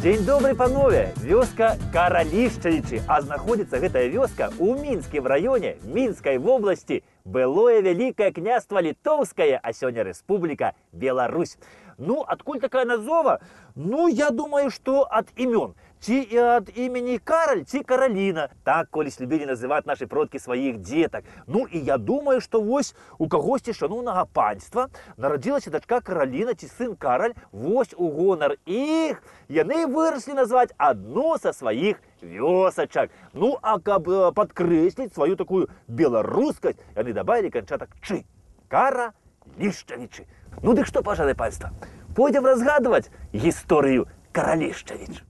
Дзень добры, панове! Вёска Каралішчавічы, а знаходзіцца гэтая вёска ў Мінскім раёне Мінскай вобласці. Былое Вялікае княства Літоўскае, а сёння Рэспубліка Беларусь. Ну, адкуль такая назова? Ну, я думаю, што ад імён. Ці ад імені Караль, ці Караліна. Так колись любілі называць нашы продкі сваіх дзетак. Ну, і я думаю, што вось у кагосьці шаноўнага панства нарадзілася дачка Караліна ці сын Караль. Вось у гонар іх яны выраслі назваць адну са сваіх вёсачак. Ну, а каб падкрэсліць сваю такую беларускасць, яны дабавілі канчатак чы. Каралішчавічы. Ну, дык што, пажалуй, панства, пойдзем разгадваць гісторыю Каралішчавіч.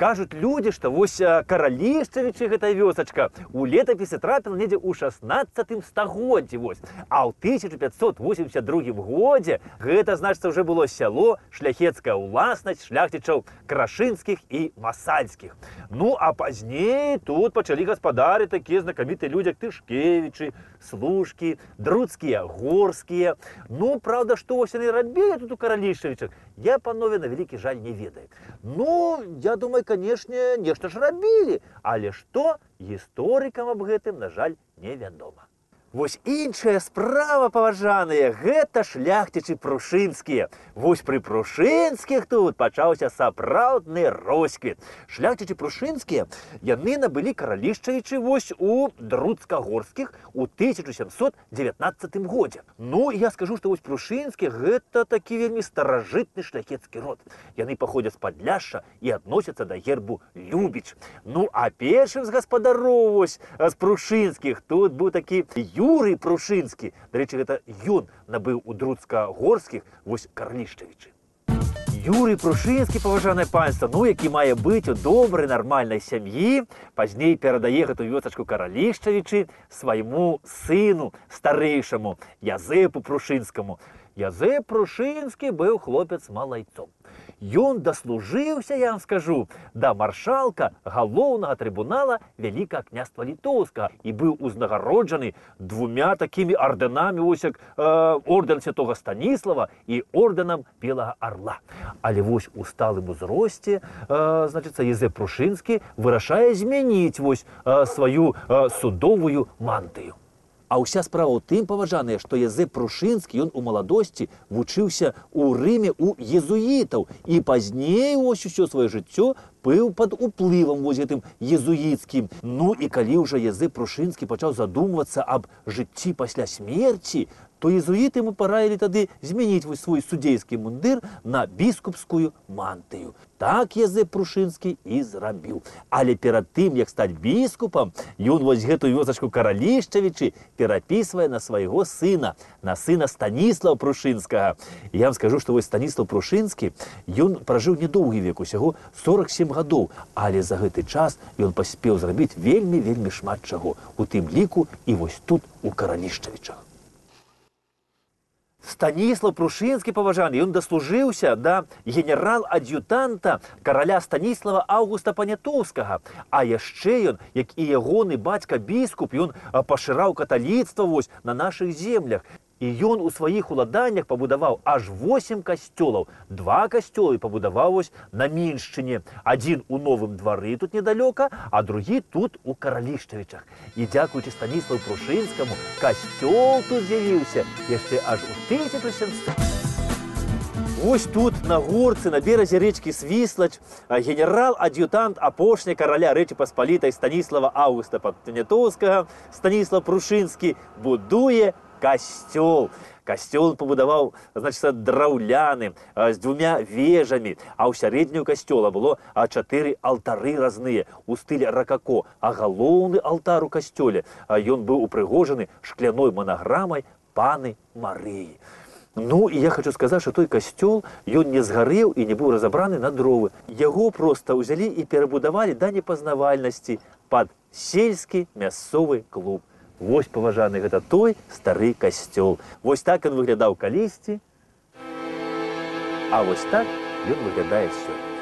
Кажуць людзі, што вось Каралішчавічы, гэта вёсачка, у летапісы трапіла недзе ў 16 стагоддзі. А ў 1582 годзе гэта, значыцца, ўжо было сяло, шляхецкая ўласнасць шляхцічаў крашынскіх і масальскіх. Ну, а пазней тут пачалі гаспадары такія знакамітыя людзі, як Тышкевічы, Служкі, Друцкія, Горскія. Ну, правда, што вось яны рабілі тут у Каралішчавічах, я, панове, на вялікі жаль не ведаю. Ну, я думаю, канешне, нешта ж рабілі, але што, гісторыкам аб гэтым, на жаль, невядома. Вось іншая справа, паважаныя, гэта шляхцічы прушынскія. Вось пры прушынскіх тут пачаўся сапраўдны росквіт. Шляхцічы прушынскія, яны набылі Каралішчавічы вось у Друцка-Горскіх у 1719 годзе. Ну, я скажу, што вось прушынскія гэта такі вельмі старажытны шляхецкі род. Яны паходзяць з Падляшша і адносяцца да гербу Любіч. Ну, а першым з гаспадароў вось з прушынскіх тут быў такі Юрый Прушынскі. Дарэчы, гэта ён набыў у Друцка-Горскіх вось Каралішчавічы. Юрый Прушынскі, паважанае панства, ну, які мае быць у добрай, нармальнай сям'і, пазней перадае гэту вёсачку Каралішчавічы свайму сыну, старэйшаму, Язэпу Прушынскаму. Язэп Прушынскі быў хлопец малайцом. Ён даслужыўся, я вам скажу, да маршалка галоўнага трыбунала Вялікага княства Літоўскага і быў узнагароджаны двумя такімі ордэнамі, вось як ордэн святога Станіслава і ордэнам Белага Арла. Але вось у сталым узросце, значыцца, Язэп Прушынскі вырашае змяніць вось сваю судовую мантыю. А ўся справа ў тым, паважаныя, што Язэп Прушынскі, ён у маладосці вучыўся ў Рыме у езуітаў і пазней вось усё сваё жыццё быў пад уплывам вось гэтым езуіцкім. Ну і калі ўжо Язэп Прушынскі пачаў задумвацца аб жыцці пасля смерці, то езуіты ему параілі тады змяніць вось свой судзейскі мундыр на біскупскую мантыю. Так Язэп Прушынскі і зрабіў. Але перад тым, як стаць біскупам, ён вось гэту вёсачку Каралішчавічы перапісвае на свайго сына, на сына Станіслава Прушынскага. Я вам скажу, што вось Станіслав Прушынскі, ён пражыў недоўгі век, усяго 47 гадоў, але за гэты час ён паспеў зрабіць вельмі шмат чаго, у тым ліку і вось тут у Каралішчавічах. Станіслав Прушынскі, паважаны, ён даслужыўся да генерал-ад'ютанта караля Станіслава Аўгуста Панятоўскага. А яшчэ ён, як і ягоны бацька-біскуп, ён пашыраў каталіцтва на нашых землях. І ён у сваіх уладаннях пабудаваў аж 8 касцёлаў. 2 касцёлы пабудаваў на Міншчыне. Адзін у Новым двары тут недалёка, а другі тут у Каралішчавічах. І дзякуючы Станіславу Прушынскаму касцёл тут з'явіўся яшчэ аж у 1700. Вось тут, на горцы, на беразе рэчкі Свіслач, генерал-ад'ютант апошняй караля Рэчы Паспалітай Станіслава Аўгуста Панятоўскага, Станіслав Прушынскі, будуе касцёл. Касцёл пабудаваў, значыць, драўляны, з 2 вежамі, а ў сярэднюю касцёла было 4 алтары разныя у стылі ракако, а галоўны алтар у касцёле, ён быў упрыгожаны шкляной манаграмай Паны Марыі. Ну, і я хочу сказаць, што той касцёл, ён не згарэў і не быў разабраны на дровы. Яго проста ўзялі і перабудавалі да непазнавальнасці пад сельскі мясцовы клуб. Вось, паважаны, гэта той стары касцёл. Вось так ён выглядаў калісьці, а вось так ён выглядае сёння.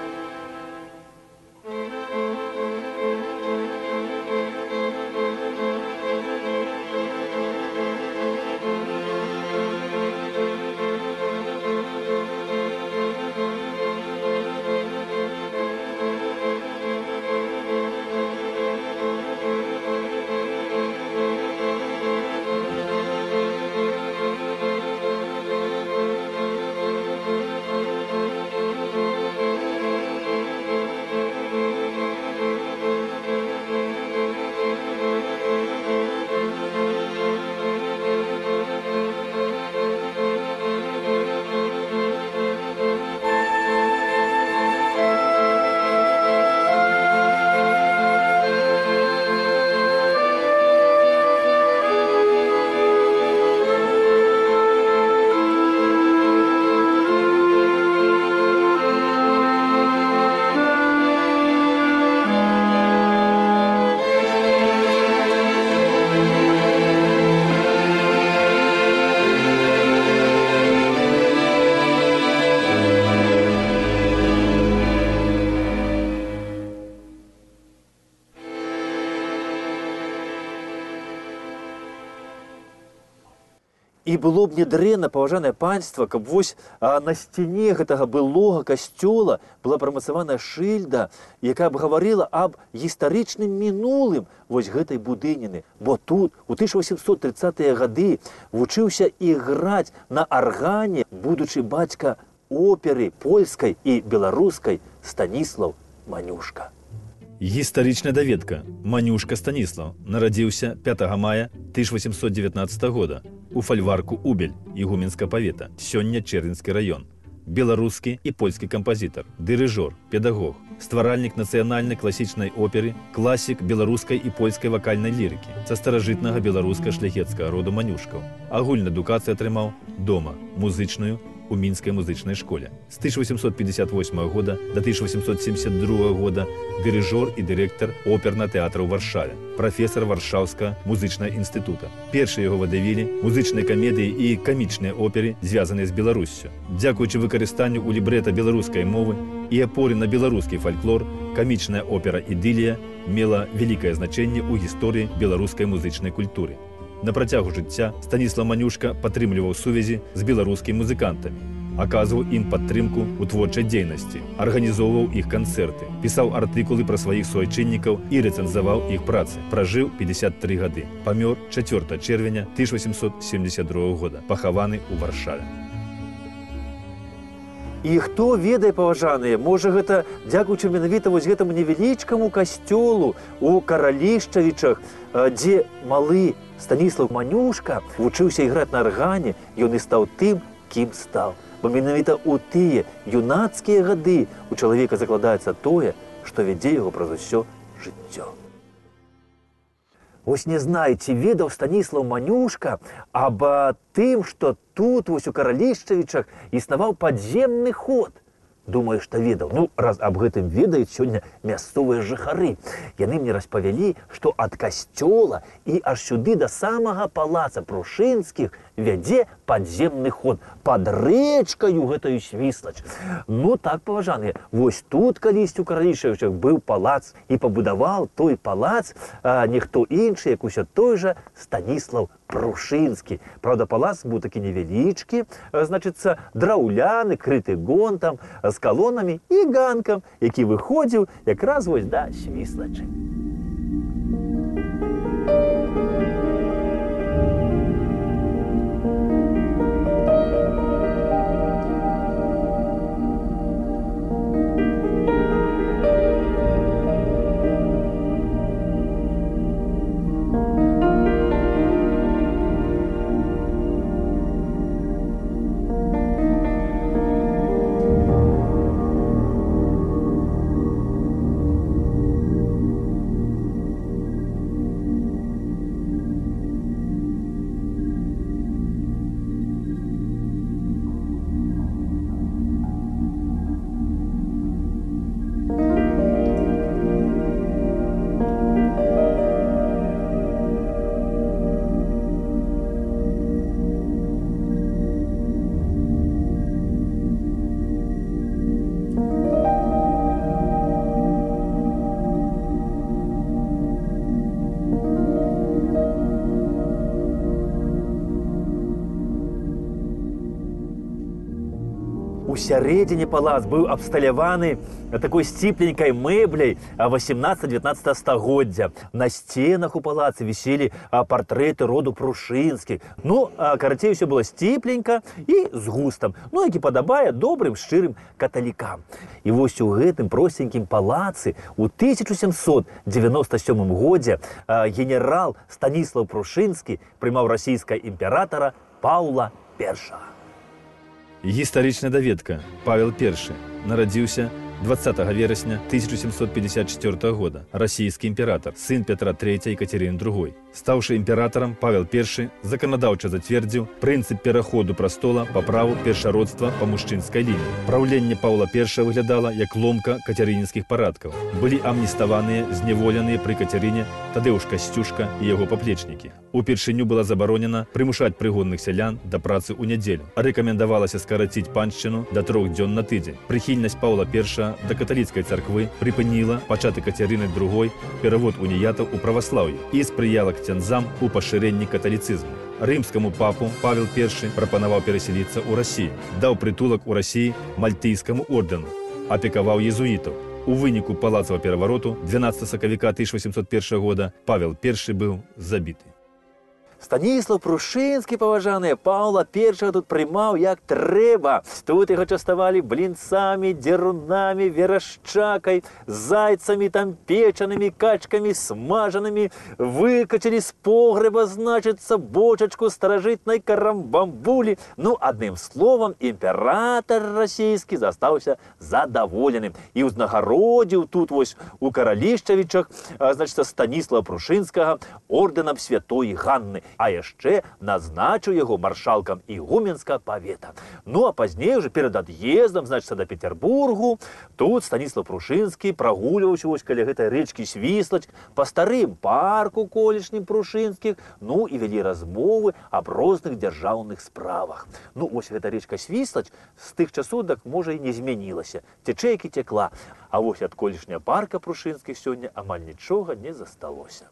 І было б не дрэнна, паважанае панство, каб вось на сцяне гэтага былога касцёла была прамацавана шыльда, якая б гаварыла аб гістарычным мінулым вось гэтай будыніны. Бо тут, у 1830-е гады, вучыўся іграць на аргане будучы бацька оперы польскай і беларускай Станіслаў Манюшка. Гістарычная даведка. Манюшка Станіслаў нарадзіўся 5 мая 1819 года у фальварку Убель, Ігуменска павета, сёння Чэрвенскі раён. Беларускі і польскі кампазітар, дырыжор, педагог, стваральнік нацыянальнай класічнай оперы, класік беларускай і польскай вакальнай лірыкі, са старажытнага беларуска-шляхецкага роду Манюшкаў. Агульную адукацыю атрымаў дома, музычную, у Мінскай музычнай школе. З 1858 года до 1872 года дырыжор і дырэктар оперна тэатра ў Варшаве, прафесар Варшаўскага музычнага інстытута. Першыя яго вадавілі музычныя камедыі і камічныя оперы, звязаныя з Беларуссю. Дзякуючы выкарыстанню ў лібрэта беларускай мовы і апоры на беларускі фальклор, камічная опера «Ідылія» мела вялікае значэнне ў гісторыі беларускай музычнай культуры. На працягу жыцця Станіслав Манюшка падтрымліваў сувязі з беларускімі музыкантамі, аказваў ім падтрымку ў творчай дзейнасці, арганізоўваў іх канцэрты, пісаў артыкулы пра сваіх суайчыннікаў і рэцэнзаваў іх працы. Пражыў 53 гады. Памёр 4 чэрвеня 1872 года, пахаваны ў Варшаве. І хто ведае, паважаныя, можа гэта дзякуючы менавіта вось гэтаму невялічкаму касцёлу у Каралішчавічах, дзе малы Станіслав Манюшка вучыўся іграць на аргане, ён і стаў тым, кім стаў. Бо менавіта ў тыя юнацкія гады у чалавека закладаецца тое, што вядзе яго праз усё жыццё. Вось не знаю, ці ведаў Станіслав Манюшка аб тым, што тут, вось у Каралішчавічах, існаваў падземны ход. Думаю, што ведаў. Ну, раз аб гэтым ведаюць сёння мясцовыя жыхары. Яны мне распавялі, што ад касцёла і аж сюды да самага палаца Прушынскіх вядзе падземны ход пад рэчкаю гэтаю Свіслач. Ну так, паважаныя, вось тут калісьці у Каралішчавічах быў палац і пабудаваў той палац ніхто іншы, як усё той жа Станіслаў Прушынскі. Правда, палац быў такі невялічкі, значыцца, драўляны, крыты гонтам, з калонамі і ганкам, які выходзіў якраз вось да Свіслачы. У сярэдзіне палац быў абсталяваны такой сціпленькай мэбляй 18-19 стагоддзя. На сценах у палацы віселі партрэты роду Прушынскіх. Ну, карацей, усё было сціпленька і з густам, ну, які падабае добрым, шчырым каталікам. І вось у гэтым простенькім палацы у 1797 годзе генерал Станіслаў Прушынскі прымаў расійскага імператара Паўла I. Гістарычная даведка. Павел I нарадзіўся 20 верасня 1754 года. Расійскі імператар, сын Петра III і Кацярыны II. Стаўшы імператарам, Павел I заканадаўча зацвердзіў прынцып пераходу прастола па праву першародства па мужчынскай лініі. Праўленне Паўла I выглядала як ломка кацярынінскіх парадкаў. Былі амніставаныя, зняволеныя пры Кацярыне Тадзеуш Касцюшка і яго паплечнікі. Упершыню была забаронена прымушаць прыгонных сялян да працы ў нядзелю. Рэкамендавалася скараціць паншчыну да 3 дзён на тыдзень. Прыхільнасць Паўла I да каталіцкай царквы прыпыніла пачаты Кацярыны II перавод уніятаў у праваслаўе і спрыяла ксяндзам у пашырэнні каталіцызму. Рымскаму папу Павел I прапанаваў перасяліцца ў Расію, даў прытулак у Расіі мальтыйскаму ордэну, апекаваў езуітаў. У выніку палацавага перавароту 12 сакавіка 1801 года Павел I быў забіты. Станіслаў Прушынскі, паважаныя, Паўла I тут прымаў як трэба. Тут яго частавалі блінцамі, дзерунамі, верашчакай, зайцамі, там печанымі, качкамі, смажанымі. Выкачалі з погрэба, значыцца, бочачку старажытнай карамбамбулі. Ну, адным словам, імператар расійскі застаўся задаволеным і ўзнагародзіў тут вось у Каралішчавічах, значыцца, Станіслава Прушынскага ордэнам Святой Ганны. А яшчэ назначыў яго маршалкам ігуменскага павета. Ну, а пазней уже перад ад'ездам, значыцца, да Петербургу, тут Станіслаў Прушынскі прагульваўся вось каля гэтай рэчкі Свіслач па старым парку колішнім Прушынскіх, ну, і вялі размовы аб розных дзяржаўных справах. Ну, вось гэта рэчка Свіслач з тых часоў, так, можа, і не змянілася. Цячэ, як і цякла. А вось ад колішняга парка Прушынскіх сёння амаль нічога не засталося.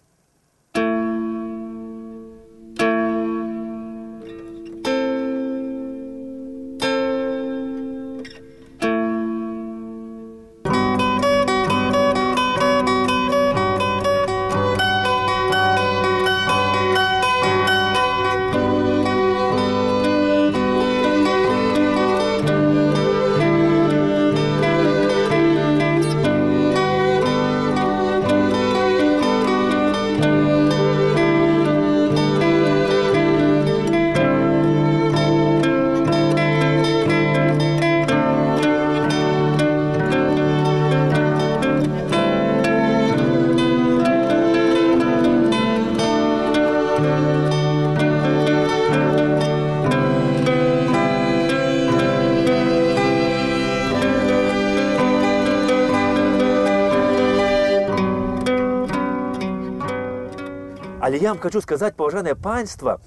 Але я вам хочу сказать, паважанае панство,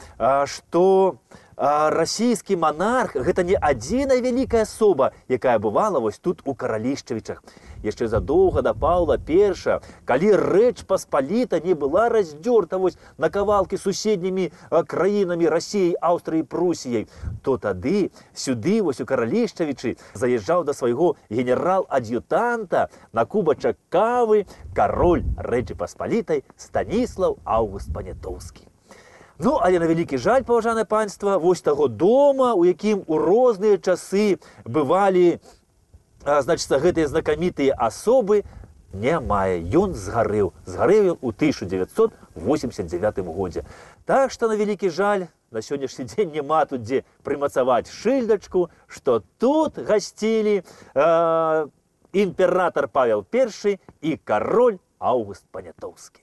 что расійскі монарх гэта не адзіная вялікая асоба, якая бывала вось тут у Каралішчавічах. Яшчэ задоўга да Паўла I, калі Рэч Паспаліта не была раздзёрта вось на кавалкі суседнімі краінамі Расіяй, Аўстрыяй, Прусіяй, то тады сюды вось у Каралішчавічы заязджаў да свайго генерал-ад'ютанта на кубачак кавы кароль Рэчы Паспалітай Станіслаў Аўгуст Панятоўскі. Ну, але на вялікі жаль, паважанае панство, вось таго дома, у якім у розныя часы бывалі, значыцца, гэтыя знакамітыя асобы, няма. Ён згарэў. Згарэў ён у 1989 годзе. Так што, на вялікі жаль, на сённяшні дзень няма тут дзе прымацаваць шыльдачку, што тут гасцілі імператор Павел I і кароль Аўгуст Панятоўскі.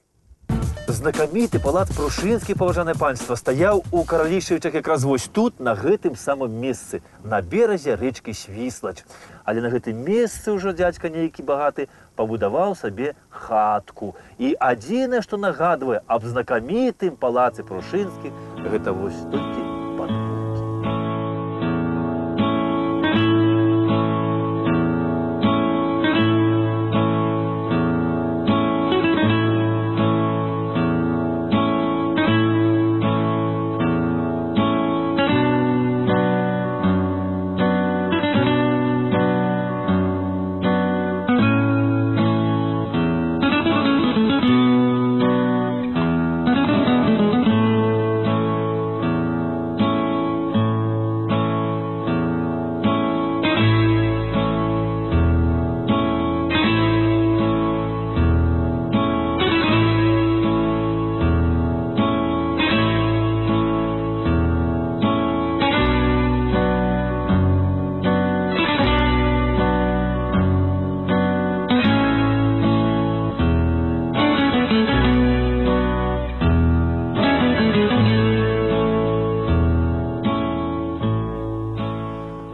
Знакаміты палац Прушынскі, паважанае панство, стаяў у Каралішчавічах якраз вось тут, на гэтым самым месцы, на беразе рэчкі Свіслач. Але на гэтым месцы ўжо дзядзька нейкі багаты пабудаваў сабе хатку. І адзінае, што нагадвае аб знакамітым палацы Прушынскіх, гэта вось толькі падмуркі.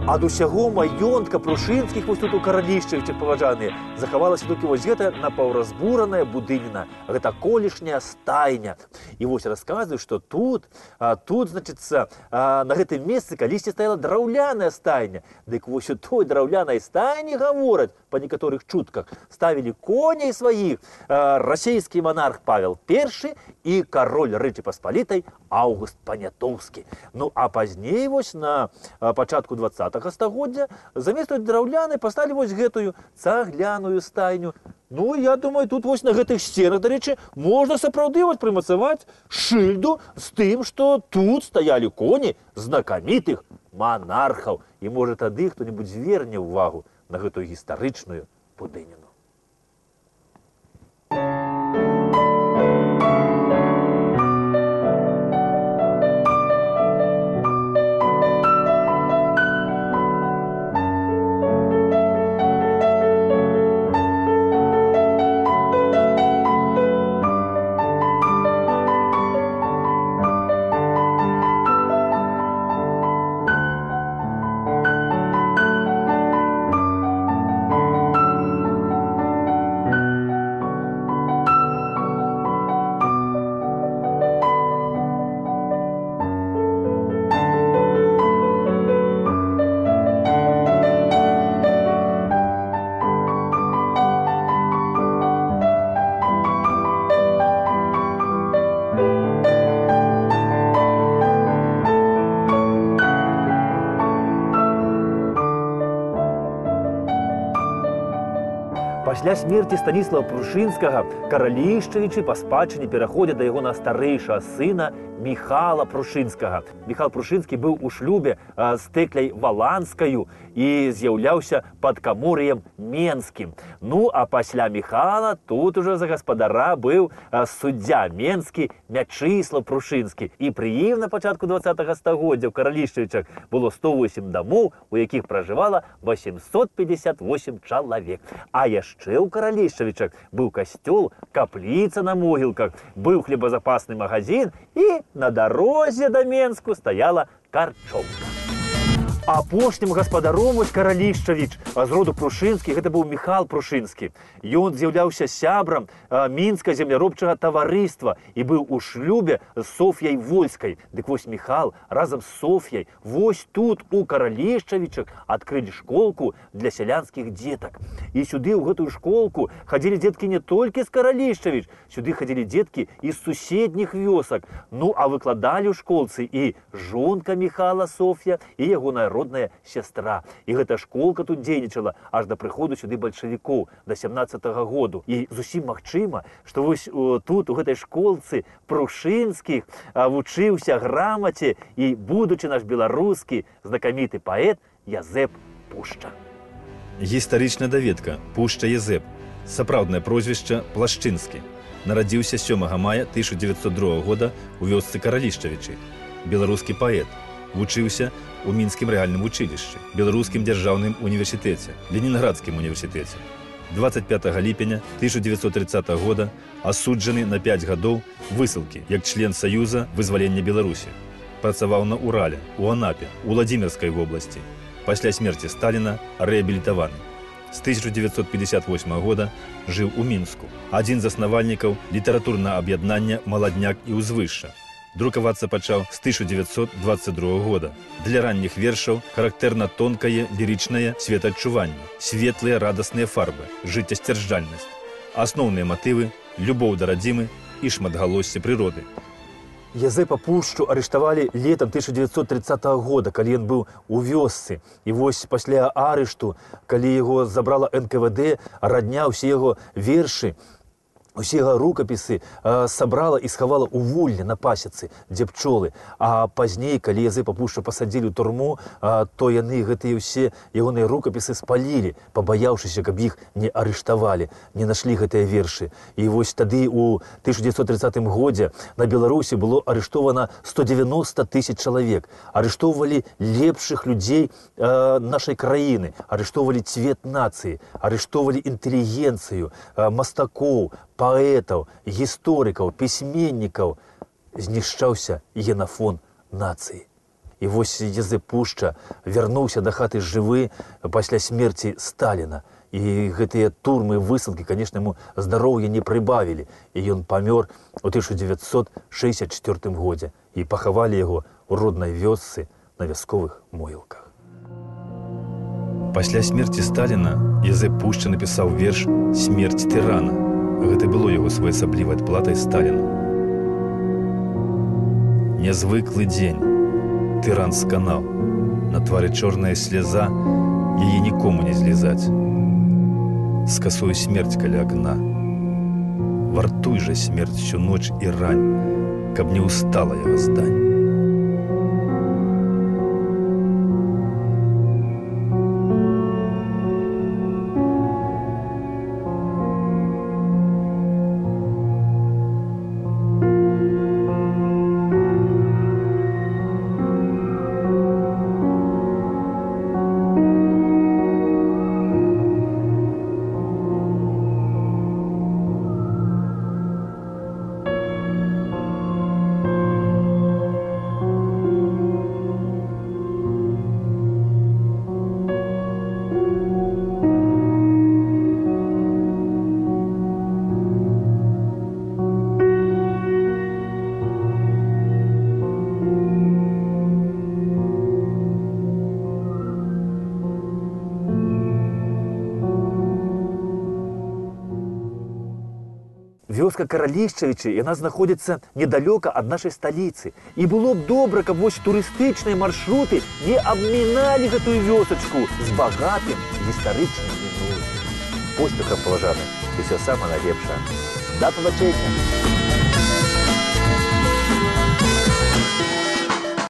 Ад усяго маёнтка Прушынскіх вось тут у Каралішчавічах, паважаныя, захавалася толькі вось гэта напаўразбураная будыніна. Гэта колішняя стайня. І вось расказваю, што тут, значыцца, на гэтым месцы калісьці стаяла драўляная стайня. Дык вось у той драўлянай стайні, гавораць, па некаторых чутках, ставілі коней сваіх расійскі монарх Павел I і кароль Рэчы Паспалітай Аўгуст Панятоўскі. Ну, а пазней вось на пачатку 20-го стагоддзя замест той драўлянай паставілі вось гэтую цагляную стайню. Ну, я думаю, тут вось на гэтых сценах, дарэчы, можна сапраўды вось прымацаваць шыльду з тым, што тут стаялі коні знакамітых монархаў. І, можа, тады хто-небудзь зверне ўвагу на гэтую гістарычную будыніну. Пасля смерці Станіслава Прушынскага Каралішчавічы па спадчыне пераходзяць да яго на старэйшага сына Міхала Прушынскага. Міхал Прушынскі быў у шлюбе з Тэкляй Валанскаю і з'яўляўся падкамур'ем менскім. Ну, а пасля Міхала тут ужо за гаспадара быў суддзя менскі Мячыслав Прушынскі. І пры ім на пачатку 20-го стагоддзя ў Каралішчавічах было 108 дамоў, у якіх пражывала 858 чалавек. А яшчэ ў Каралішчавічах быў касцёл, капліца на могілках, быў хлебазапасны магазин і на дарозе да Менску стаяла карчомка. Апошнім гаспадаром вось Каралішчавіч з роду Прушынскі, гэта быў Міхал Прушынскі. Ён з'яўляўся сябрам мінска земляробчага таварыства і быў у шлюбе з Соф'яй Вольскай. Дык вось Міхал разам з Соф'яй вось тут у Каралішчавічах адкрылі школку для сялянскіх дзетак. І сюды ў гэтую школку хадзілі дзеткі не толькі з Каралішчавіч, сюды хадзілі дзеткі і з суседніх вёсак. Ну а выкладалі ў школцы і жонка Міхала Соф'я і ягоная родная сястра. І гэта школка тут дзейнічала аж да прыходу сюды бальшавікоў да 17-го году. І зусім магчыма, што вось тут, у гэтай школцы Прушынскіх вучыўся грамаце і будучы наш беларускі знакаміты паэт Язэп Пушча. Гістарычная даведка Пушча Язэп. Сапраўднае прозвішча Плашчынскі. Нарадзіўся 7 мая 1902 года у вёсцы Каралішчавічы. Беларускі паэт. Вучыўся у мінскім рэальным вучылішчы, беларускім дзяржаўным універсітэце, Ленінградскім універсітэце. 25 ліпеня 1930 года асуджаны на 5 гадоў высылкі як член Саюза вызвалення Беларусі. Працаваў на Урале, у Анапе, у Владзімірскай вобласці. Пасля смерці Сталіна рэабілітаваны. З 1958 года жыў у Мінску. Адзін з заснавальнікаў літаратурнага аб'яднання «Маладняк і ўзвышша». Друкавацца пачаў з 1922 года. Для ранніх вершаў характэрна тонкае лірычнае светаадчуванне, светлыя радасныя фарбы, жыццясцвярджальнасць. Асноўныя матывы – любоў да радзімы і шматгалоссі прыроды. Язэпа Пушчу арыштавалі летам 1930 года, калі ён быў у вёсцы. І вось пасля арышту, калі яго забрала НКВД, радня ўсе яго вершы, усе яго рукапісы сабрала і схавала ў вулле на пасецы, дзе пчолы. А пазней, калі Язэпа Пушчу пасадзілі ў турму, то яны гэтыя ўсе ягоныя рукапісы спалілі, пабаяўшыся, каб іх не арыштавалі, не нашлі гэтыя вершы. І вось тады у 1930 годзе на Беларусі было арыштована 190 000 чалавек. Арыштоўвалі лепшых людзей нашай краіны, арыштоўвалі цвет нацыі, арыштоўвалі інтэлігенцыю, мастакоў, паэтаў, гісторыкаў, пісьменнікаў. Знішчаўся генафон нацыі. І вось Язэп Пушча вярнуўся да хаты жывы пасля смерці Сталіна. І гэтыя турмы, высылкі, канешне, яму здароўя не прыбавілі. І ён памёр у 1964 годзе. І пахавалі яго ў роднай вёсцы на вясковых могілках. Пасля смерці Сталіна Язэп Пушча напісаў верш «Смерць тырана». Гэта было яго своеасаблівай адплатай Сталіну. Нязвыклы дзень. Тыран сканаў. На твары чорная сляза, яе нікому не злізаць. Скасуй смерць каля акна. Вартуй жа смерць всю ноч і рань, каб не устала яго здань. Вёска Каралішчавічы, яна знаходзіцца недалёка ад нашай сталіцы. І было б добра, каб вось турыстычныя маршруты не абміналі гэтую вёсачку з багатым гістарычным мінулым. Поспехам, паважаны, і ўсё самае найлепшае. Да пабачэння!